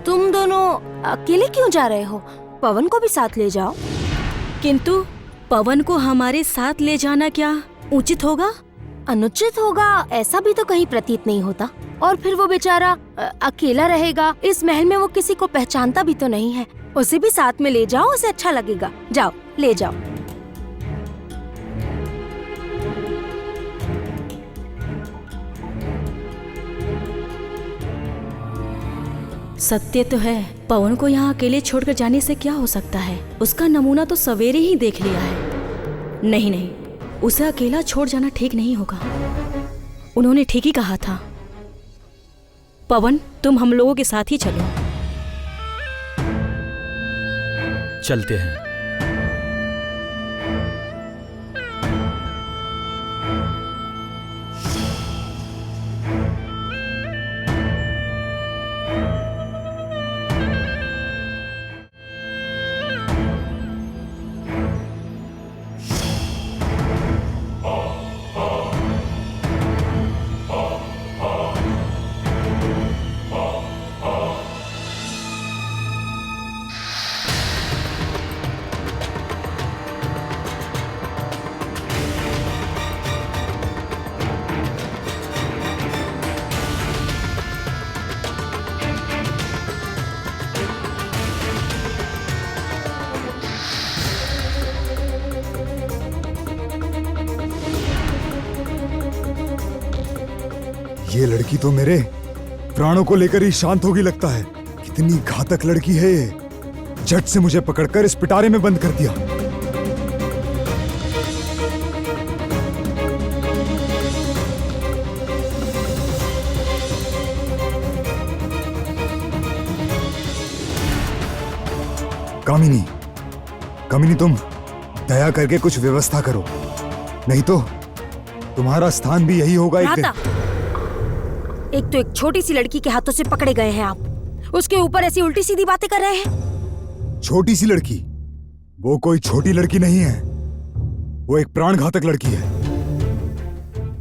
तुम दोनों अकेले क्यों जा रहे हो? पवन को भी साथ ले जाओ। किंतु पवन को हमारे साथ ले जाना क्या उचित होगा? अनुचित होगा ऐसा भी तो कहीं प्रतीत नहीं होता। और फिर वो बेचारा अकेला रहेगा इस महल में, वो किसी को पहचानता भी तो नहीं है। उसे भी साथ में ले जाओ, उसे अच्छा लगेगा। जाओ, ले जाओ। सत्य तो है, पवन को यहाँ अकेले छोड़कर जाने से क्या हो सकता है? उसका नमूना तो सवेरे ही देख लिया है। नहीं नहीं, उसे अकेला छोड़ जाना ठीक नहीं होगा। उन्होंने ठीक ही कहा था। पवन, तुम हम लोगों के साथ ही चलो। चलते हैं। ये लड़की तो मेरे प्राणों को लेकर ही शांत होगी लगता है। कितनी घातक लड़की है ये। झट से मुझे पकड़कर इस पिटारे में बंद कर दिया। कामिनी, कामिनी तुम दया करके कुछ व्यवस्था करो। नहीं तो तुम्हारा स्थान भी यही होगा एक दिन। एक तो एक छोटी सी लड़की के हाथों से पकड़े गए हैं आप, उसके ऊपर ऐसी उल्टी सीधी बातें कर रहे हैं। छोटी सी लड़की? वो कोई छोटी लड़की नहीं है, वो एक प्राणघातक लड़की है।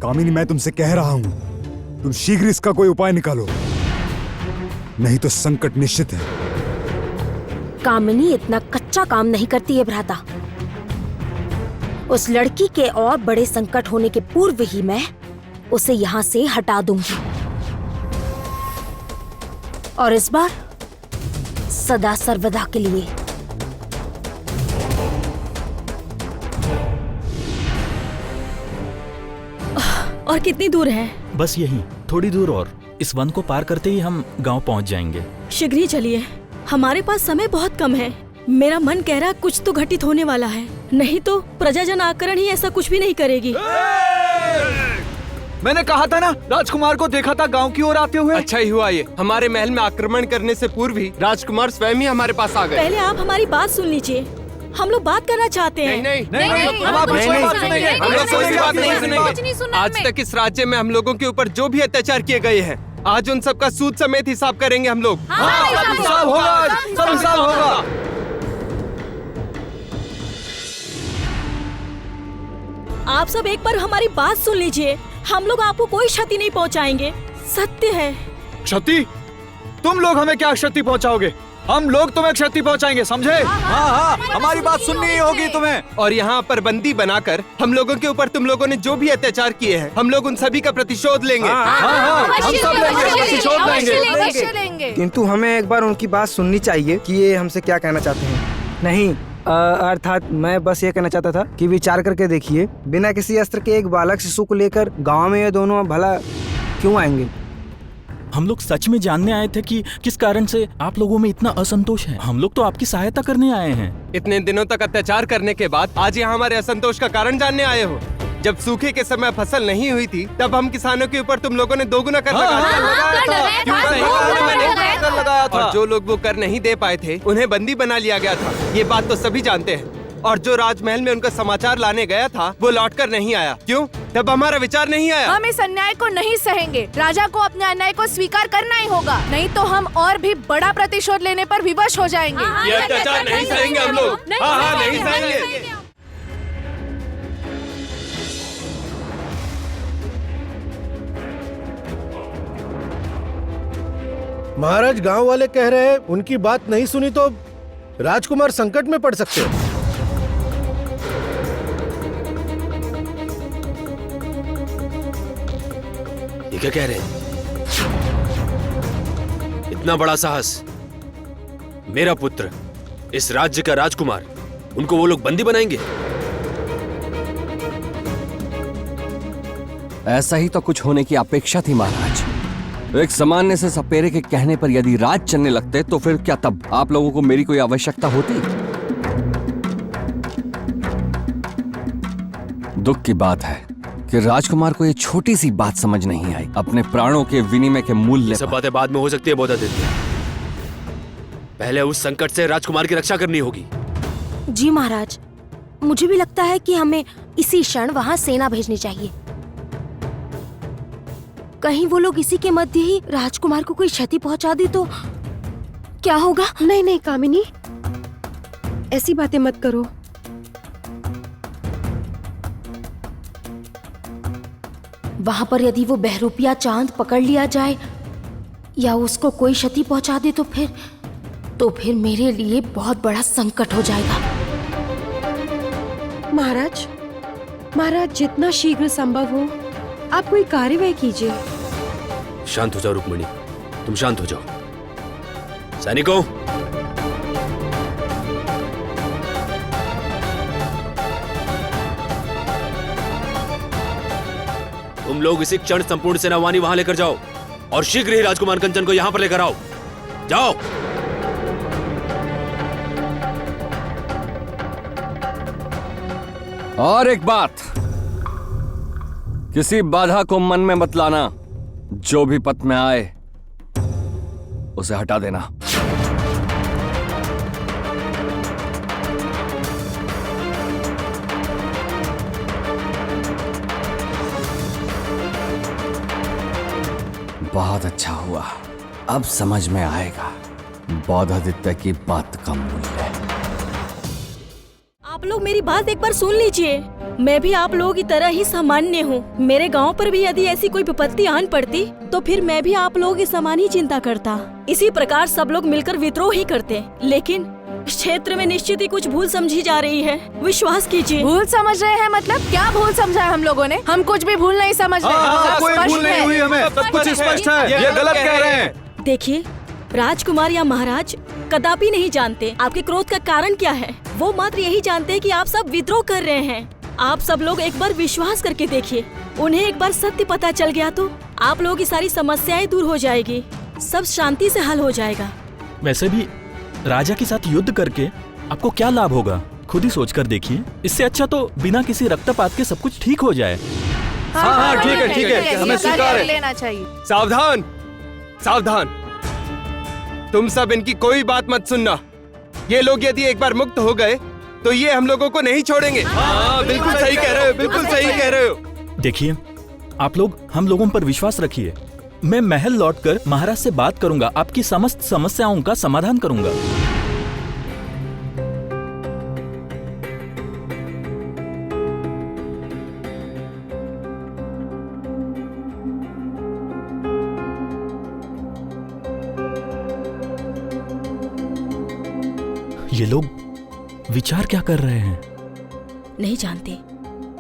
कामिनी, मैं तुमसे कह रहा हूं, तुम शीघ्र इसका कोई उपाय निकालो, नहीं तो संकट निश्चित है। कामिनी इतना कच्चा काम नहीं करती है भ्राता। उस लड़की के और बड़े संकट होने के पूर्व ही मैं उसे यहाँ से हटा दूंगी, और इस बार सदा सर्वदा के लिए। और कितनी दूर है? बस यहीं, थोड़ी दूर और। इस वन को पार करते ही हम गांव पहुंच जाएंगे। शीघ्र ही चलिए, हमारे पास समय बहुत कम है। मेरा मन कह रहा कुछ तो घटित होने वाला है, नहीं तो प्रजाजन आकरण ही ऐसा कुछ भी नहीं करेगी। मैंने कहा था ना, राजकुमार को देखा था गांव की ओर आते हुए। अच्छा ही हुआ ये, हमारे महल में आक्रमण करने से पूर्व ही राजकुमार स्वयं ही हमारे पास आ गए। पहले आप हमारी बात सुन लीजिए, हम लोग बात करना चाहते हैं। आज तक इस राज्य में हम लोगों के ऊपर जो भी अत्याचार किए गए हैं, आज उन सब का सूद समेत हिसाब करेंगे हम लोग। सब हिसाब होगा, सब हिसाब होगा। आप सब एक बार हमारी बात सुन लीजिए, हम लोग आपको कोई क्षति नहीं पहुंचाएंगे, सत्य है। क्षति? तुम लोग हमें क्या क्षति पहुंचाओगे? हम लोग तुम्हें क्षति पहुंचाएंगे, समझे? हाँ, हमारी बात सुननी ही होगी तुम्हें। और यहाँ पर बंदी बनाकर हम लोगों के ऊपर तुम लोगों ने जो भी अत्याचार किए हैं, हम लोग उन सभी का प्रतिशोध लेंगे। हम सब लेंगे, प्रतिशोध लेंगे। किंतु हमें एक बार उनकी बात सुननी चाहिए कि ये हमसे क्या कहना चाहते हैं। नहीं, अर्थात मैं बस ये कहना चाहता था कि विचार करके देखिए, बिना किसी अस्त्र के एक बालक शिशु को लेकर गांव में ये दोनों भला क्यों आएंगे? हम लोग सच में जानने आए थे कि किस कारण से आप लोगों में इतना असंतोष है। हम लोग तो आपकी सहायता करने आए हैं। इतने दिनों तक अत्याचार करने के बाद आज यहाँ हमारे असंतोष का कारण जानने आए हो। जब सूखे के समय फसल नहीं हुई थी, तब हम किसानों के ऊपर तुम लोगों ने दोगुना कर लगाया था। और जो लोग वो कर नहीं दे पाए थे, उन्हें बंदी बना लिया गया था। ये बात तो सभी जानते हैं। और जो राजमहल में उनका समाचार लाने गया था, वो लौटकर नहीं आया। क्यों? तब हमारा विचार नहीं आया। हम इस अन्याय को नहीं सहेंगे। राजा को अपने अन्याय को स्वीकार करना ही होगा, नहीं तो हम और भी बड़ा प्रतिशोध लेने पर विवश हो जाएंगे। ये अत्याचार नहीं सहेंगे हम लोग। हाँ, नहीं सहेंगे। महाराज, गांव वाले कह रहे हैं उनकी बात नहीं सुनी तो राजकुमार संकट में पड़ सकते हैं। ये क्या कह रहे हैं? इतना बड़ा साहस! मेरा पुत्र, इस राज्य का राजकुमार, उनको वो लोग बंदी बनाएंगे? ऐसा ही तो कुछ होने की अपेक्षा थी महाराज। एक सामान्य से सपेरे के कहने पर यदि राज चलने लगते तो फिर क्या तब आप लोगों को मेरी कोई आवश्यकता होती? दुख की बात है कि राजकुमार को ये छोटी सी बात समझ नहीं आई, अपने प्राणों के विनिमय के मूल्य। सब बातें बाद में हो सकती है बोधादित्य, पहले उस संकट से राजकुमार की रक्षा करनी होगी। जी महाराज, मुझे भी लगता है कि हमें इसी क्षण वहाँ सेना भेजनी चाहिए। कहीं वो लोग इसी के मध्य ही राजकुमार को कोई क्षति पहुंचा दी तो क्या होगा? नहीं नहीं कामिनी, ऐसी बातें मत करो। वहां पर यदि वो बहरूपिया चांद पकड़ लिया जाए या उसको कोई क्षति पहुंचा दे तो फिर मेरे लिए बहुत बड़ा संकट हो जाएगा। महाराज जितना शीघ्र संभव हो आप कोई कार्यवाही कीजिए। शांत हो जाओ रुक्मिणी, तुम शांत हो जाओ। सैनिकों, तुम लोग इसी क्षण संपूर्ण सेनावानी वहां लेकर जाओ और शीघ्र ही राजकुमार कंचन को यहां पर लेकर आओ। जाओ। और एक बात, किसी बाधा को मन में मत लाना। जो भी पथ में आए उसे हटा देना। बहुत अच्छा हुआ। अब समझ में आएगा बौद्धादित्य की बात का मूल्य। आप लोग मेरी बात एक बार सुन लीजिए। मैं भी आप लोगों की तरह ही सामान्य हूँ। मेरे गांव पर भी यदि ऐसी कोई विपत्ति आन पड़ती तो फिर मैं भी आप लोगों की समान ही चिंता करता। इसी प्रकार सब लोग मिलकर विद्रोह ही करते। लेकिन इस क्षेत्र में निश्चित ही कुछ भूल समझी जा रही है। विश्वास कीजिए। भूल समझ रहे हैं मतलब? क्या भूल समझा है हम लोगों ने? हम कुछ भी भूल नहीं समझ रहे। कोई भूल नहीं हुई हमें, सब कुछ स्पष्ट है। ये गलत कह रहे हैं। देखिए, राजकुमार या महाराज कदापि नहीं जानते आपके क्रोध का कारण क्या है। वो मात्र यही जानते हैं कि आप सब विद्रोह कर रहे हैं। आप सब लोग एक बार विश्वास करके देखिए। उन्हें एक बार सत्य पता चल गया तो आप लोगों की सारी समस्याएं दूर हो जाएगी, सब शांति से हल हो जाएगा। वैसे भी राजा के साथ युद्ध करके आपको क्या लाभ होगा, खुद ही सोच कर देखिए। इससे अच्छा तो बिना किसी रक्तपात के सब कुछ ठीक हो जाए। हाँ, ठीक है, हमें स्वीकार है। लेना चाहिए। सावधान, सावधान, तुम सब इनकी कोई बात मत सुनना। ये लोग यदि एक बार मुक्त हो गए तो ये हम लोगों को नहीं छोड़ेंगे। हाँ, बिल्कुल सही कह रहे हो, बिल्कुल सही कह रहे हो। देखिए, आप लोग हम लोगों पर विश्वास रखिए। मैं महल लौटकर महाराज से बात करूंगा, आपकी समस्त समस्याओं का समाधान करूंगा। ये लोग विचार क्या कर रहे हैं? नहीं जानते,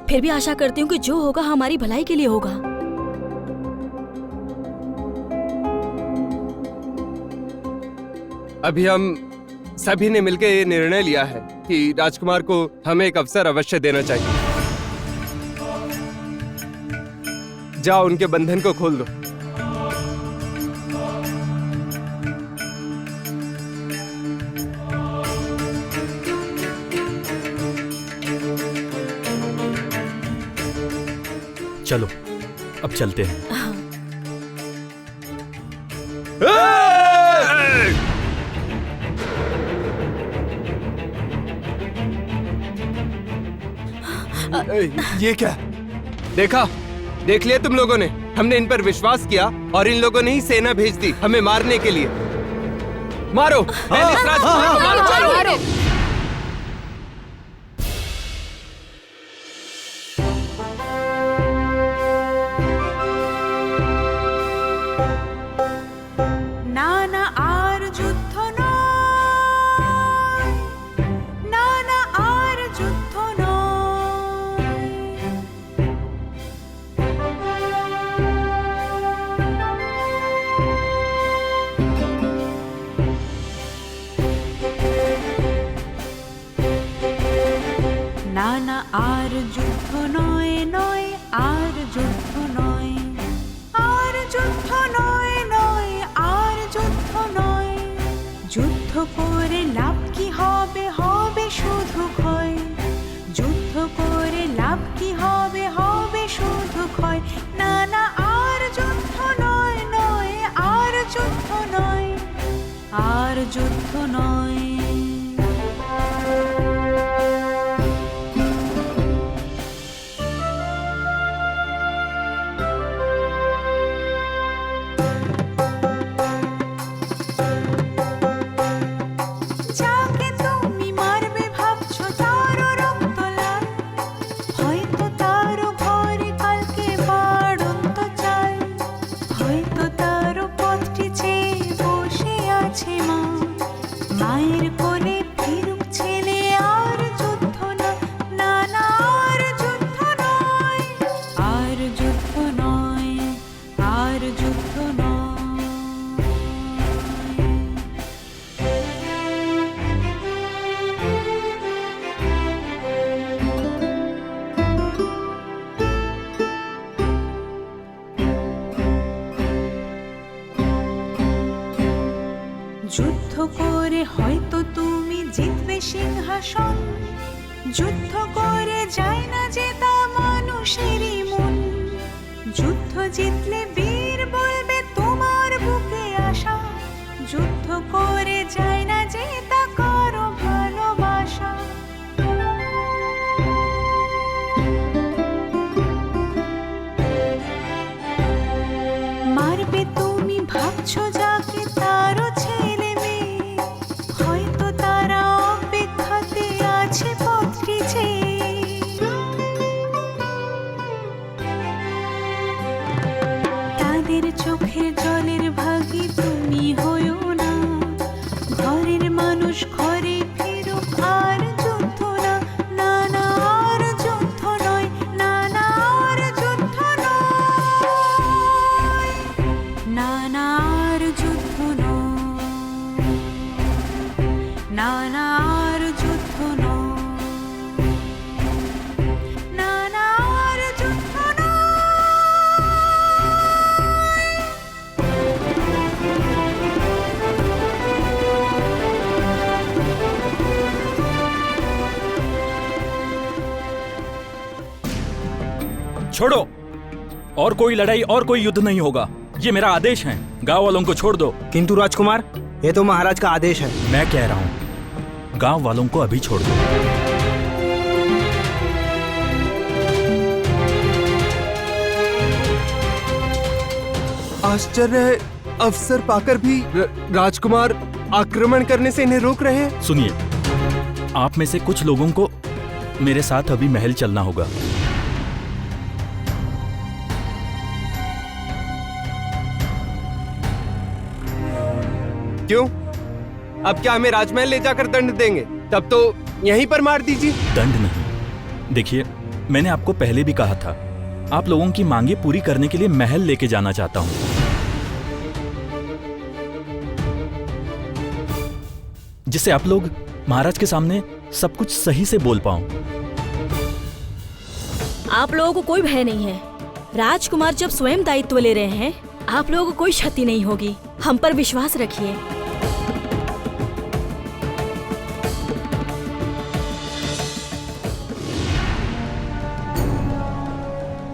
फिर भी आशा करती हूँ कि जो होगा हमारी भलाई के लिए होगा। अभी हम सभी ने मिलकर ये निर्णय लिया है कि राजकुमार को हमें एक अवसर अवश्य देना चाहिए। जाओ, उनके बंधन को खोल दो। चलो, अब चलते हैं। ये क्या? देखा, देख लिया तुम लोगों ने? हमने इन पर विश्वास किया और इन लोगों ने ही सेना भेज दी हमें मारने के लिए। मारो, मारो। নানা আর যুদ্ধ নয়, নানা আর যুদ্ধ নয়। নানা আর যুদ্ধ নয়, নয় আর যুদ্ধ নয়, আর যুদ্ধ নয়, নয় আর যুদ্ধ নয়। যুদ্ধ করে লাভ কি হবে, হবে শুধু ক্ষয়। যুদ্ধ করে লাভ কি হবে, হবে শুধু ক্ষয়। না না আর যুদ্ধ নয়, নয় আর যুদ্ধ নয়, আর যুদ্ধ নয়। যাকে তুমি মারবে ভাবছো তারও রক্ত লাল, হয়তো তারও ঘরে কালকে বাড়ন্ত চাল, হয়তো তারও পথটি চেয়ে বসে আছে মা। মায়ের কোলে ফিরুক ছেলে, আর যুদ্ধ নয়, না না আর যুদ্ধ নয়, আর যুদ্ধ নয়, আর যুদ্ধ নয়। যুদ্ধ করে হয়তো তুমি জিতবে সিংহাসন, যুদ্ধ করে যায় না জেতা মানুষেরই মন। যুদ্ধ জিতলে বীর বলবে তোমার বুকে আশা, যুদ্ধ করে যায় না জেতা কারো ভালোবাসা। মারবে তুমি छोड़ो। और कोई लड़ाई और कोई युद्ध नहीं होगा, ये मेरा आदेश है। गांव वालों को छोड़ दो। किंतु राजकुमार, ये तो महाराज का आदेश है। मैं कह रहा हूँ गांव वालों को अभी छोड़ दो। आश्चर्य, अवसर पाकर भी राजकुमार आक्रमण करने से इन्हें रोक रहे हैं। सुनिए, आप में से कुछ लोगों को मेरे साथ अभी महल चलना होगा। क्यों? अब क्या हमें राजमहल ले जाकर दंड देंगे? तब तो यहीं पर मार दीजिए। दंड नहीं। देखिए, मैंने आपको पहले भी कहा था, आप लोगों की मांगे पूरी करने के लिए महल लेके जाना चाहता हूं। जिससे आप लोग महाराज के सामने सब कुछ सही से बोल पाओ। आप लोगों को कोई भय नहीं है। राजकुमार जब स्वयं दायित्व ले रहे हैं, आप लोगों को कोई क्षति नहीं होगी। हम पर विश्वास रखिए।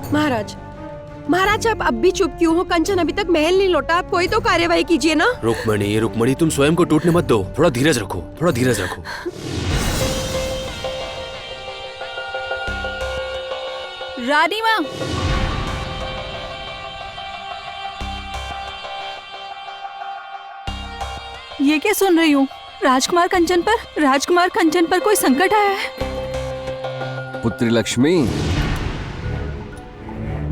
महाराज, महाराज आप अब भी चुप क्यों हो? कंचन अभी तक महल नहीं लौटा, आप कोई तो कार्यवाही कीजिए ना। रुक्मणी, रुक्मणी, तुम स्वयं को टूटने मत दो। थोड़ा धीरज रखो, थोड़ा धीरज रखो। रानी माँ, ये क्या सुन रही हूँ? राजकुमार कंचन पर कोई संकट आया है। पुत्री लक्ष्मी,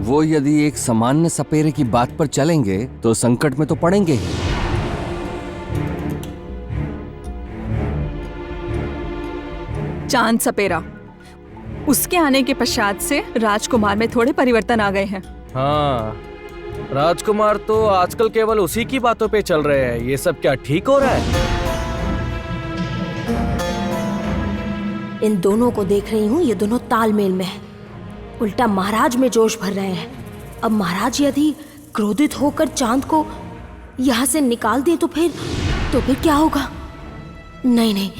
वो यदि एक सामान्य सपेरे की बात पर चलेंगे तो संकट में तो पड़ेंगे ही। चांद सपेरा, उसके आने के पश्चात से राजकुमार में थोड़े परिवर्तन आ गए हैं। हाँ, राजकुमार तो आजकल केवल उसी की बातों पे चल रहे हैं। ये सब क्या ठीक हो रहा है? इन दोनों को देख रही हूँ, ये दोनों तालमेल में है। उल्टा महाराज में जोश भर रहे हैं। अब महाराज यदि क्रोधित होकर चांद को यहाँ से निकाल दें तो फिर क्या होगा? नहीं नहीं,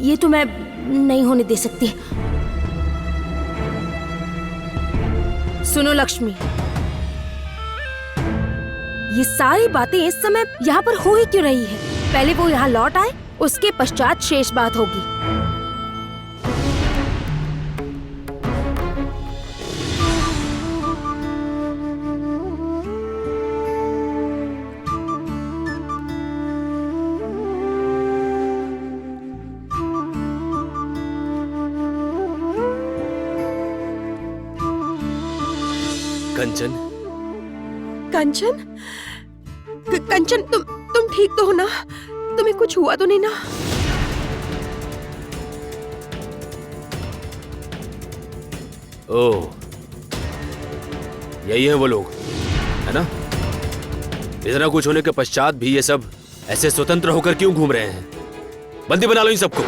ये तो मैं नहीं होने दे सकती। सुनो लक्ष्मी, ये सारी बातें इस समय यहाँ पर हो ही क्यों रही है? पहले वो यहाँ लौट आए, उसके पश्चात शेष बात होगी। कंचन, कंचन, कंचन, तुम ठीक तो हो ना? तुम्हें कुछ हुआ तो नहीं ना? ओह, यही है वो लोग, है ना? इतना कुछ होने के पश्चात भी ये सब ऐसे स्वतंत्र होकर क्यों घूम रहे हैं? बंदी बना लो इन सबको।